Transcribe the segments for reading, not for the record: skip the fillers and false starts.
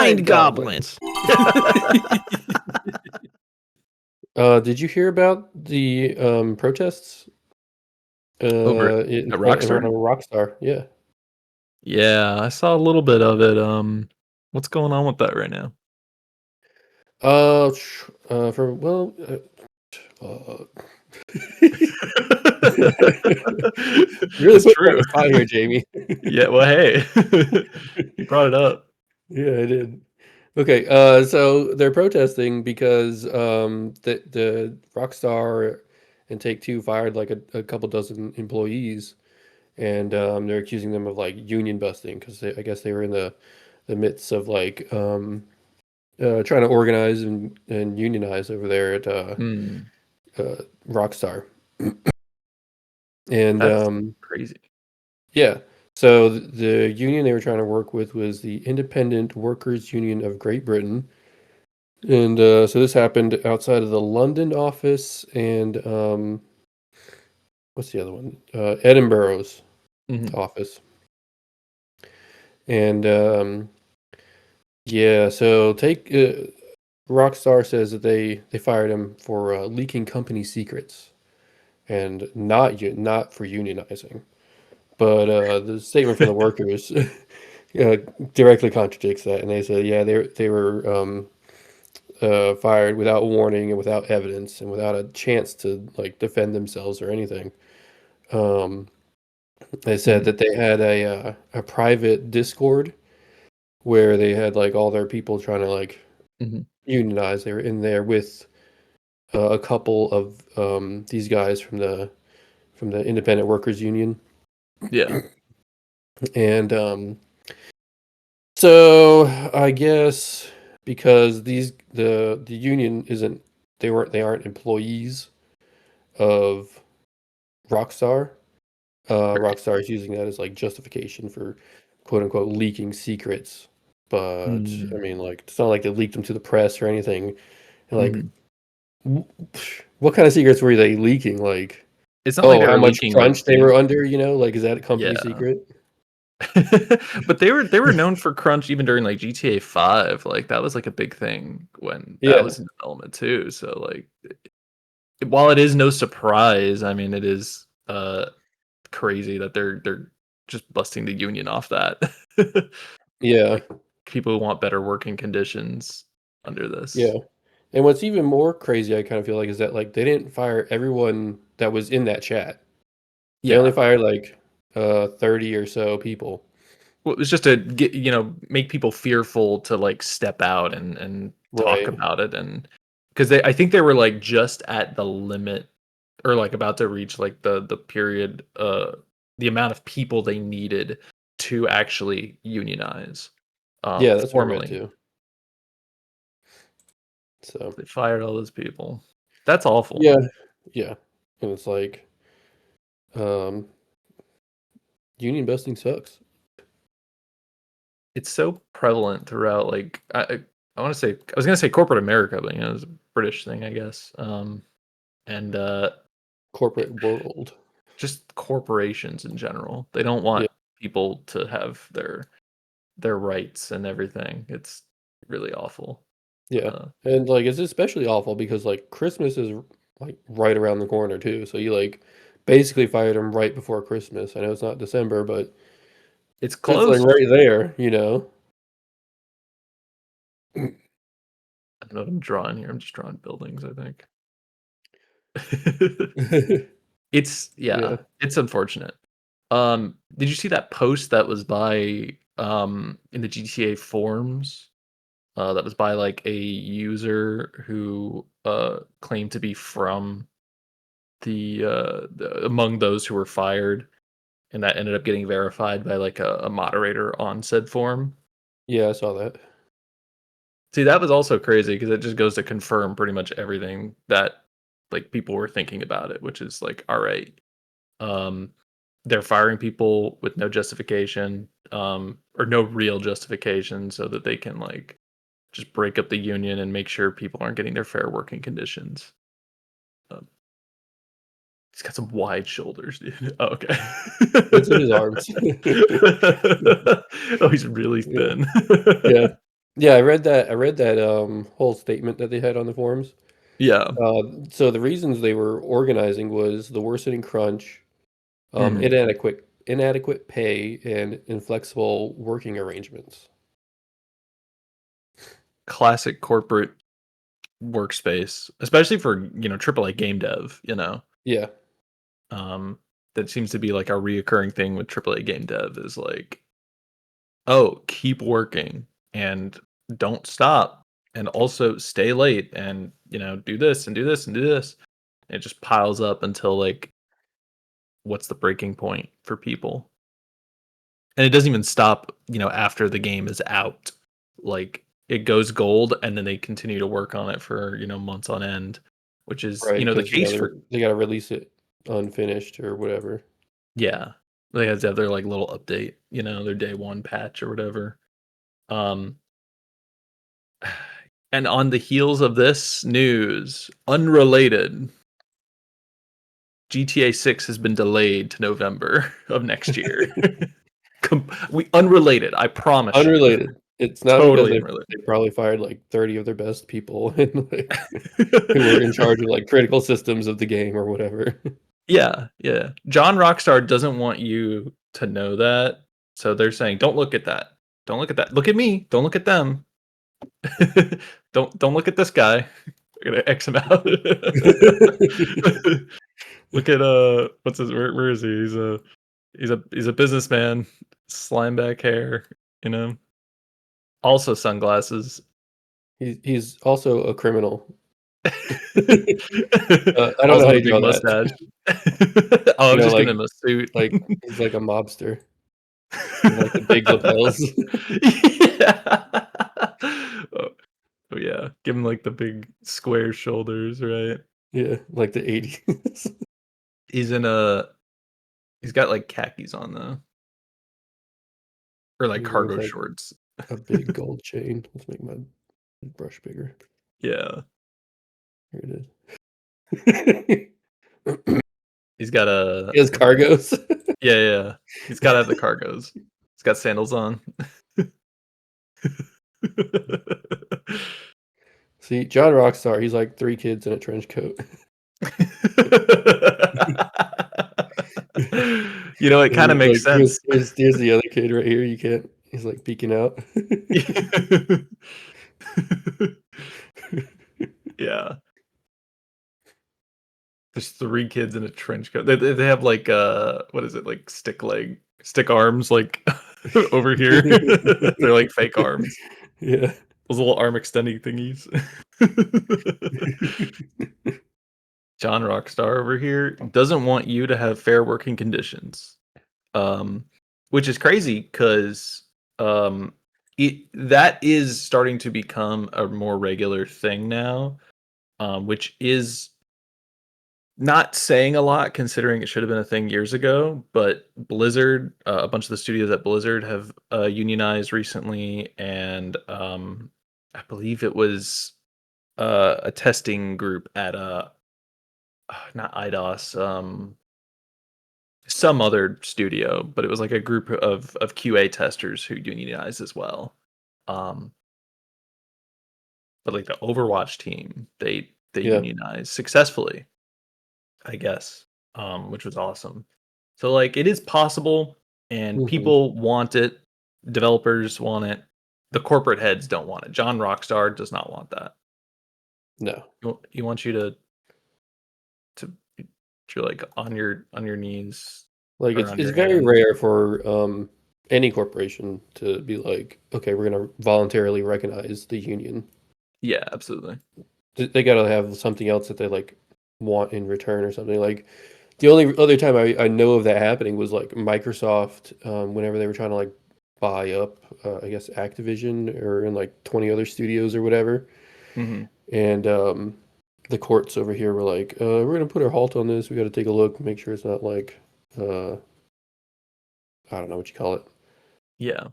Find goblins. Did you hear about the protests Over at around Rockstar? Rockstar? Yeah. Yeah, I saw a little bit of it. What's going on with that right now? For well, uh, really It's put me on true. the spot here, Jamie. Yeah, well, hey, you brought it up. Yeah, I did. Okay, so they're protesting because the Rockstar and Take-Two fired like a couple dozen employees, and they're accusing them of like union busting because I guess they were in the midst of like trying to organize and unionize over there at Hmm, Rockstar. And that's crazy. yeah, so the union they were trying to work with was the Independent Workers' Union of Great Britain. And so this happened outside of the London office and what's the other one? Edinburgh's Mhm. office. And yeah, so take Rockstar says that they fired him for leaking company secrets and not for unionizing. But the statement from the workers uh, directly contradicts that, and they said, yeah, they were fired without warning and without evidence and without a chance to like defend themselves or anything. Um, they said Mhm. that they had a private Discord where they had like all their people trying to like Mhm. unionize. They were in there with a couple of these guys from the Independent Workers Union, Yeah. and so I guess because the union isn't they aren't employees of Rockstar. Right. Rockstar is using that as like justification for quote unquote leaking secrets. But I Mm. mean, like it's not like they leaked them to the press or anything. And, like, Mhm. w- what kind of secrets were they leaking? Like, It's not like oh, they how were much leaking, like, crunch they were under? You know, like is that a company yeah. secret? But they were known for crunch even during, like, GTA 5, like, that was, like, a big thing when that Yeah, was in development too, so, like, while it is no surprise, I mean, it is, crazy that they're just busting the union off that. yeah, Like, people who want better working conditions under yeah. this. And what's even more crazy, I kind of feel like, is that like they didn't fire everyone that was in that chat. They only Yeah. fired like 30 or so people. Well, it was just to get make people fearful to, like, step out and talk Right. about it, and because I think they were, like, just at the limit or, like, about to reach, like, the period, the amount of people they needed to actually unionize, Yeah, that's what I read formally. too. So, They fired all those people. That's awful. yeah, yeah. And it's like um union busting sucks. It's so prevalent throughout, like, I wanna say I was gonna say corporate America, but, it's a British thing, I guess, and, Corporate world. just corporations in general. They don't Yeah, want people to have their rights and everything. It's really awful. yeah. Uh, And like it's especially awful because like Christmas is like right around the corner too. So you like basically fired them right before Christmas. I know it's not December, but it's it's like close. right there, you know. I don't know what I'm drawing here. I'm just drawing buildings, I think. It's Yeah. yeah, it's unfortunate. Did you see that post that was by in the GTA forums? That was by like a user who claimed to be from among those who were fired, and that ended up getting verified by like a moderator on said forum. Yeah, I saw that. See, that was also crazy because it just goes to confirm pretty much everything that like people were thinking about it, which is like, all right, um, they're firing people with no justification, or no real justification, so that they can like just break up the union and make sure people aren't getting their fair working conditions. Um, he's got some wide shoulders, dude. Oh, okay. It's in his arms. Oh, he's really Yeah. thin. Yeah. Yeah, I read that whole statement that they had on the forums. Yeah. So the reasons they were organizing was the worsening crunch, Mhm. inadequate pay, and inflexible working arrangements. Classic corporate workspace, especially for, AAA game dev, you know? Yeah, Um, that seems to be like a reoccurring thing with AAA game dev is like, "Oh, keep working and don't stop, and also stay late and, do this and do this and do this." It just piles up until, like, what's the breaking point for people? And it doesn't even stop, after the game is out. Like, it goes gold, and then they continue to work on it for, months on end, which is, right. the Because case for. they gotta release it unfinished or whatever. Yeah. They have to have their, like, little update, their day 1 patch or whatever. Um, and on the heels of this news, unrelated, GTA 6 has been delayed to November of next year. We unrelated, I promise you. Unrelated. It's not because Totally they unrelated. probably fired like 30 of their best people and like who were in charge of like critical systems of the game or whatever. Yeah, yeah. John Rockstar doesn't want you to know that, so they're saying, "Don't look at that. Don't look at that. Look at me. Don't look at them. Don't look at this guy." We're gonna X him out. Look at what's his? Where is he? He's a businessman, slime back hair, you know. Also sunglasses. He's also a criminal. I don't know Also how the you big draw that. mustache. Oh, I You was know, just like giving him a suit. he's like a mobster with like the big lapels. Yeah. Oh, oh, yeah. Give him like the big square shoulders, right? Yeah, like the 80s. He's in a he's got like khakis on though, or like He wears cargo like shorts. a big gold chain. Let's make my brush bigger. Yeah. Here it is. He's got a He has cargos. yeah, yeah. He's got to have the cargos. He's got sandals on. See, John Rockstar, he's like 3 kids in a trench coat. It And kind of then, makes like, sense. here's the other kid right here, you can't he's, like, peeking out. Yeah. There's 3 kids in a trench coat. They have, like, what is it, like, stick arms, like, over here. They're like fake arms. Yeah. Those little arm extending thingies. John Rockstar over here doesn't want you to have fair working conditions. Um, which is crazy 'cause, um, that is starting to become a more regular thing now, which is not saying a lot considering it should have been a thing years ago, but Blizzard, a bunch of the studios at Blizzard have unionized recently, and I believe it was a testing group at not IDOS, some other studio, but it was like a group of QA testers who unionized as well. Um, but like the Overwatch team, they Yeah. unionized successfully, I guess, which was awesome. So like it is possible, and Mhm. people want it. Developers want it. The corporate heads don't want it. John Rockstar does not want that. No. He wants you to you're like on your knees Like, or on it's your very hands. rare for, any corporation to be like, "Okay, we're gonna voluntarily recognize the union." Yeah, absolutely. They gotta have something else that they, like, want in return or something, like, the only other time I know of that happening was, like, Microsoft, whenever they were trying to, like, buy up, I guess, Activision or in, like, 20 other studios or whatever, Hmm. and, the courts over here were like, we're gonna put our halt on this, we gotta take a look, make sure it's not like, uh, I don't know what you call it, Yeah.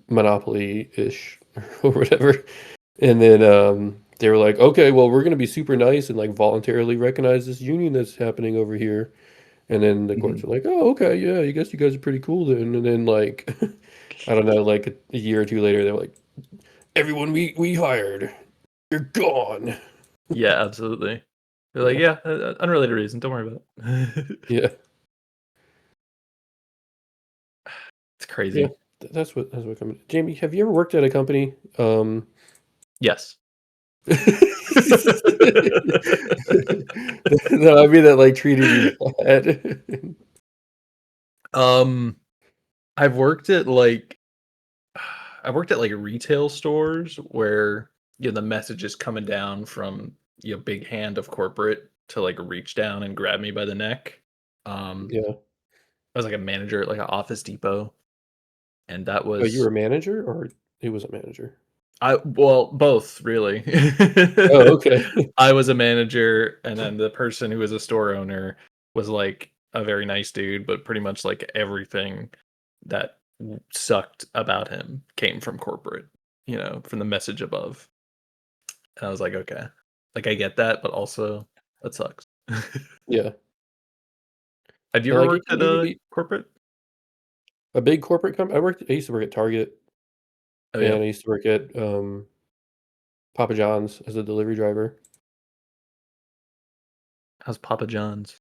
monopoly-ish or whatever." And then they were like, "Okay, well, we're gonna be super nice and like voluntarily recognize this union that's happening over here." And then the Hmm. courts were like, "Oh, okay, yeah, I guess you guys are pretty cool then." And then like, I don't know, like a year or two later, they're like, Everyone we hired, you're gone. Yeah, absolutely. They're like, Yeah, yeah, unrelated reason. Don't worry about it. yeah, It's yeah. crazy. That's what company. Jamie, have you ever worked at a company? Yes. No, I mean that like treated you bad. um, I've worked at like I worked at like retail stores where the message is coming down from big hand of corporate to like reach down and grab me by the neck. Yeah. I was like a manager at like an Office Depot, and that Oh, you were was a manager, or he was a manager? well, both really. Oh, okay. I was a manager, and then the person who was a store owner was like a very nice dude, but pretty much like everything that sucked about him came from corporate, from the message above. And I was like, okay, like I get that, but also that sucks. Yeah. Have you And ever like it worked can at even a be corporate? a big corporate company. I used to work at Target, Oh yeah, and I used to work at Papa John's as a delivery driver. how's Papa John's?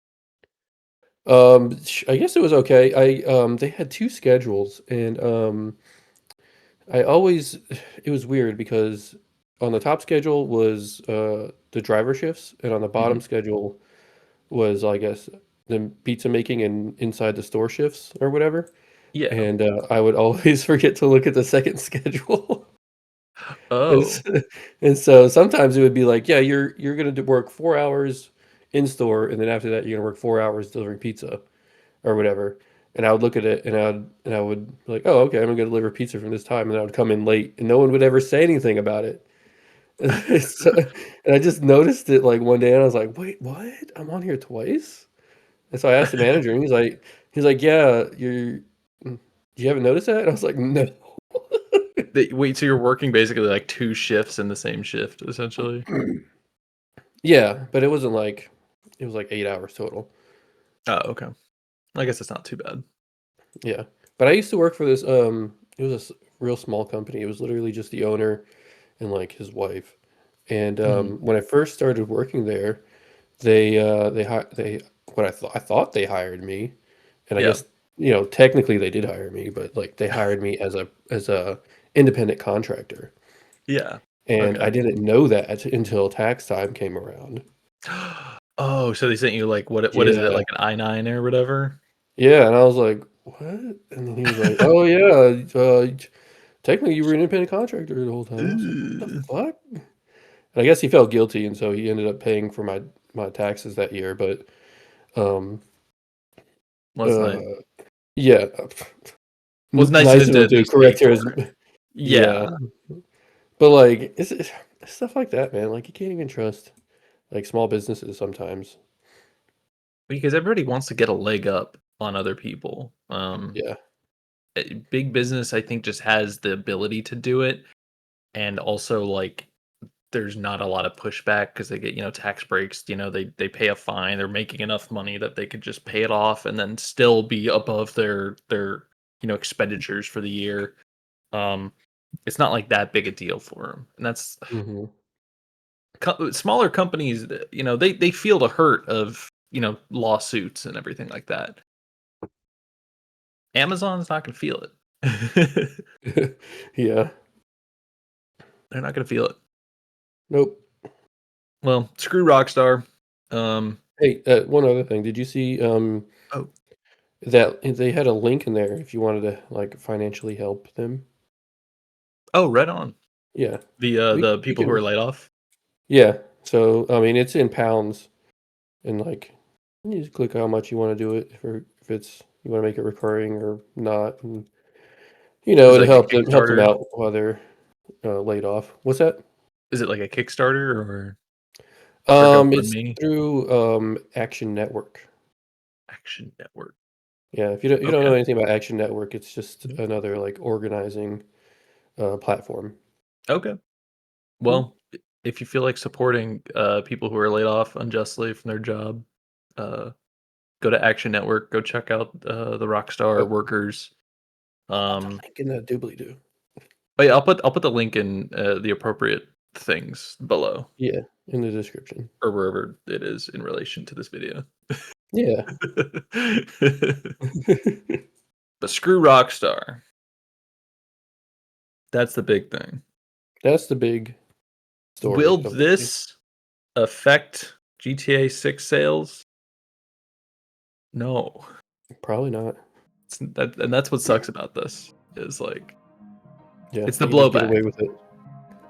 I guess it was okay. They had 2 schedules, and, I always it was weird because on the top schedule was, the driver shifts, and on the bottom Mhm. schedule was, I guess, the pizza making and inside the store shifts or whatever, Yeah. and, I would always forget to look at the second schedule. And s Oh, and so sometimes it would be like, "Yeah, you're gonna work 4 hours in store, and then after that, you're gonna work 4 hours delivering pizza," or whatever, and I would look at it, and I would be like, "Oh, okay, I'm gonna go deliver pizza from this time," and I would come in late, and no one would ever say anything about it. So and I just noticed it, like, one day, and I was like, "Wait, what? I'm on here twice?" And so I asked the manager, and he's like, "Yeah, you haven't noticed that?" And I was like, "No." wait, so you're working basically like two shifts in the same shift, essentially? Yeah, but it was like 8 hours total. Oh, okay. I guess it's not too bad. Yeah. But I used to work for this, it was a real small company. It was literally just the owner and like his wife. And Mhm. when I first started working there, they what I thought they hired me, and I Yeah. guess technically they did hire me, but like they hired me as a independent contractor, Yeah. and Okay. I didn't know that until tax time came around. Oh, so they sent you like what is it, Yeah, like an I-9 or whatever? yeah, and I was like, what? And then he was like, oh yeah, technically you were an independent contractor the whole time. I was like, what the Ugh. fuck? And I guess he felt guilty, and so he ended up paying for my taxes that year. But um, Well, that's nice. uh, yeah, Well, it's nice of nice him of to him at to least pay correct her. for it. Yeah, Yeah, but like it's stuff like that, man. Like you can't even trust like small businesses sometimes. because everybody wants to get a leg up on other people. Yeah. Big business, I think, just has the ability to do it, and also, like, there's not a lot of pushback because they get, tax breaks, they pay a fine, they're making enough money that they could just pay it off and then still be above their, expenditures for the year. Um, it's not like that big a deal for them, and that's Hmm. smaller companies, they feel the hurt of, lawsuits and everything like that. Amazon's not gonna feel it. Yeah. They're not gonna feel it. Nope. Well, screw Rockstar. Um, Hey, one other thing. Did you see oh that they had a link in there if you wanted to like financially help them? oh, right on. Yeah. The We people who are can. laid off? Yeah. So I mean, it's in pounds, and like you just click how much you want to do it, if it's you want to make it recurring or not, and Is it it like a help them Kickstarter? out while they're laid off. What's that? Is it like a Kickstarter or It's GoFundMe? through Action Network. Action Network. Yeah, if you don't know Okay. anything about Action Network, it's just Mhm. another like organizing platform. Okay. Hmm. Well, if you feel like supporting, people who are laid off unjustly from their job, uh, go to Action Network, go check out, the Rockstar Oh, workers. I'll put a Um, link in the doobly doo. Oh yeah, I'll put the link in the appropriate things below Yeah, in the description. or wherever it is in relation to this video. Yeah. But screw Rockstar. That's the big thing. That's the big story Will of the day. this affect GTA 6 sales? No. Probably not. And that's what sucks about this is like Yeah, it's the they can just get blowback. away with it.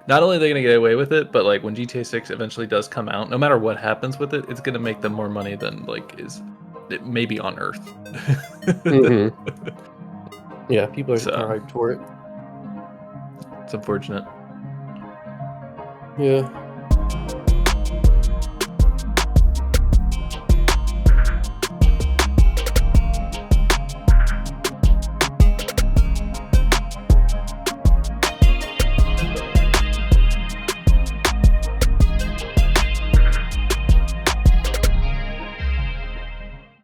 Not only are they gonna get away with it, but like when GTA 6 eventually does come out, no matter what happens with it, it's gonna make them more money than like is it maybe on Earth. Mhm. Yeah, people are So hyped for it. it's unfortunate. Yeah.